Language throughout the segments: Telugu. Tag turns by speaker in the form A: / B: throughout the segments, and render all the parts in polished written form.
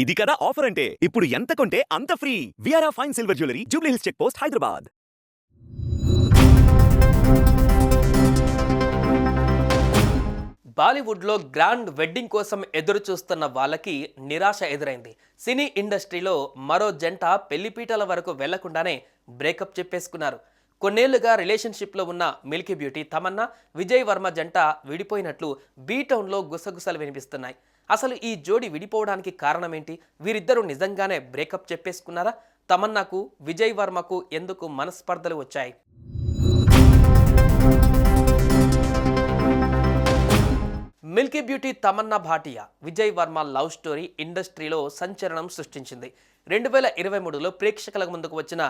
A: ఇది కదా ఆఫర్ అంటే ఇప్పుడు ఎంత కొంటే అంత free. VRA fine silver jewellery, Jubilee Hills check post, Hyderabad.
B: బాలీవుడ్లో గ్రాండ్ వెడ్డింగ్ కోసం ఎదురు చూస్తున్న వాళ్ళకి నిరాశ ఎదురైంది. సినీ ఇండస్ట్రీలో మరో జంట పెళ్లిపీటల వరకు వెళ్లకుండానే బ్రేకప్ చెప్పేసుకున్నారు. కొన్నేళ్లుగా రిలేషన్షిప్లో ఉన్న మిల్కీ బ్యూటీ తమన్నా, విజయ్ వర్మ జంట విడిపోయినట్లు బీటౌన్లో గుసగుసలు వినిపిస్తున్నాయి. అసలు ఈ జోడి విడిపోవడానికి కారణమేంటి? వీరిద్దరూ నిజంగానే బ్రేకప్ చెప్పేసుకున్నారా? తమన్నాకు, విజయ్ వర్మకు ఎందుకు మనస్పర్ధలు వచ్చాయి? Milky beauty Tamannaah Bhatia, Vijay Varma love story ఇండస్ట్రీలో సంచలనం సృష్టించింది. 2023లో ప్రేక్షకుల ముందుకు వచ్చిన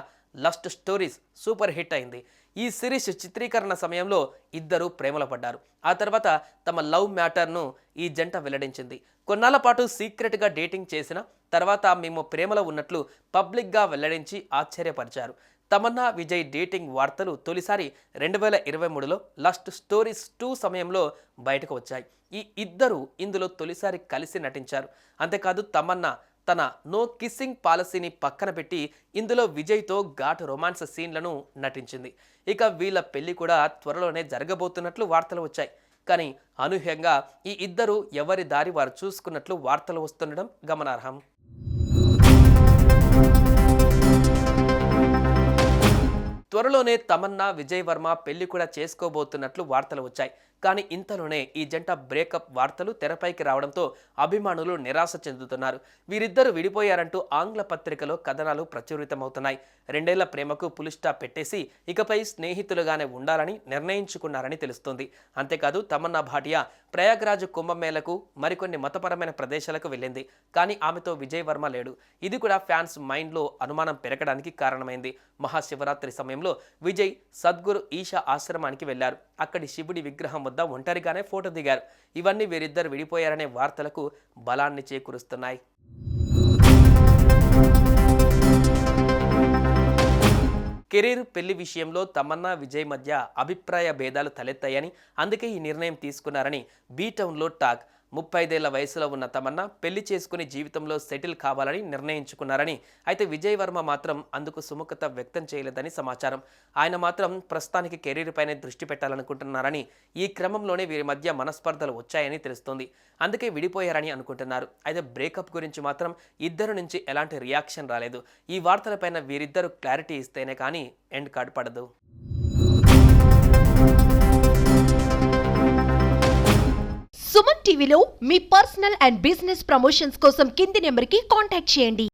B: లస్ట్ స్టోరీస్ సూపర్ హిట్ అయింది. ఈ సిరీస్ చిత్రీకరణ సమయంలో ఇద్దరు ప్రేమలో పడ్డారు. ఆ తర్వాత తమ లవ్ మ్యాటర్ను ఈ జంట వెల్లడించింది. కొన్నాళ్ల పాటు సీక్రెట్గా డేటింగ్ చేసిన తర్వాత మేము ప్రేమలో ఉన్నట్లు పబ్లిక్గా వెల్లడించి ఆశ్చర్యపరిచారు. తమన్నా, విజయ్ డేటింగ్ వార్తలు తొలిసారి 2023లో లస్ట్ స్టోరీస్ 2 సమయంలో బయటకు వచ్చాయి. ఈ ఇద్దరు ఇందులో తొలిసారి కలిసి నటించారు. అంతేకాదు తమన్నా తన నో కిస్సింగ్ పాలసీని పక్కన పెట్టి ఇందులో విజయ్తో ఘాటు రొమాన్స్ సీన్లను నటించింది. ఇక వీళ్ళ పెళ్లి కూడా త్వరలోనే జరగబోతున్నట్లు వార్తలు వచ్చాయి. కానీ అనూహ్యంగా ఈ ఇద్దరు ఎవరి దారి వారు చూసుకున్నట్లు వార్తలు వస్తుండడం గమనార్హం. త్వరలోనే తమన్నా, విజయ్ వర్మ పెళ్లి కూడా చేసుకోబోతున్నట్లు వార్తలు వచ్చాయి. కానీ ఇంతలోనే ఈ జంట బ్రేకప్ వార్తలు తెరపైకి రావడంతో అభిమానులు నిరాశ చెందుతున్నారు. వీరిద్దరూ విడిపోయారంటూ ఆంగ్ల పత్రికలో కథనాలు ప్రచురితమవుతున్నాయి. 2 ఏళ్ల ప్రేమకు పులిస్టాప్ పెట్టేసి ఇకపై స్నేహితులుగానే ఉండాలని నిర్ణయించుకున్నారని తెలుస్తుంది. అంతేకాదు తమన్నా భాటియా ప్రయాగ్రాజ్ కుంభమేళకు, మరికొన్ని మతపరమైన ప్రదేశాలకు వెళ్ళింది. కానీ ఆమెతో విజయ్ వర్మ లేడు. ఇది కూడా ఫ్యాన్స్ మైండ్లో అనుమానం పెరగడానికి కారణమైంది. మహాశివరాత్రి సమయంలో విజయ్ సద్గురు ఈశా ఆశ్రమానికి వెళ్లారు. అక్కడి శివుడి విగ్రహం వద్ద ఒంటరిగానే ఫోటో దిగారు. ఇవన్నీ వీరిద్దరు విడిపోయారనే వార్తలకు బలాన్ని చేకూరుస్తున్నాయి. కెరీర్, పెళ్లి విషయంలో తమన్నా, విజయ్ మధ్య అభిప్రాయ భేదాలు తలెత్తాయని, అందుకే ఈ నిర్ణయం తీసుకున్నారని బీటౌన్లో టాక్. 35 ఏళ్ల వయసులో ఉన్న తమన్నా పెళ్లి చేసుకుని జీవితంలో సెటిల్ కావాలని నిర్ణయించుకున్నారని, అయితే విజయ్ వర్మ మాత్రం అందుకు సుముఖత వ్యక్తం చేయలేదని సమాచారం. ఆయన మాత్రం ప్రస్తుతానికి కెరీర్ పైనే దృష్టి పెట్టాలనుకుంటున్నారని, ఈ క్రమంలోనే వీరి మధ్య మనస్పర్ధలు వచ్చాయని తెలుస్తోంది. అందుకే విడిపోయారని అనుకుంటున్నారు. అయితే బ్రేకప్ గురించి మాత్రం ఇద్దరు నుంచి ఎలాంటి రియాక్షన్ రాలేదు. ఈ వార్తలపైన వీరిద్దరూ క్లారిటీ ఇస్తేనే కానీ ఎండ్ కార్డ్ పడదు.
C: సుమన్ టీవీలో మీ పర్సనల్ అండ్ బిజినెస్ ప్రమోషన్స్ కోసం కింది నెంబర్కి కాంటాక్ట్ చేయండి.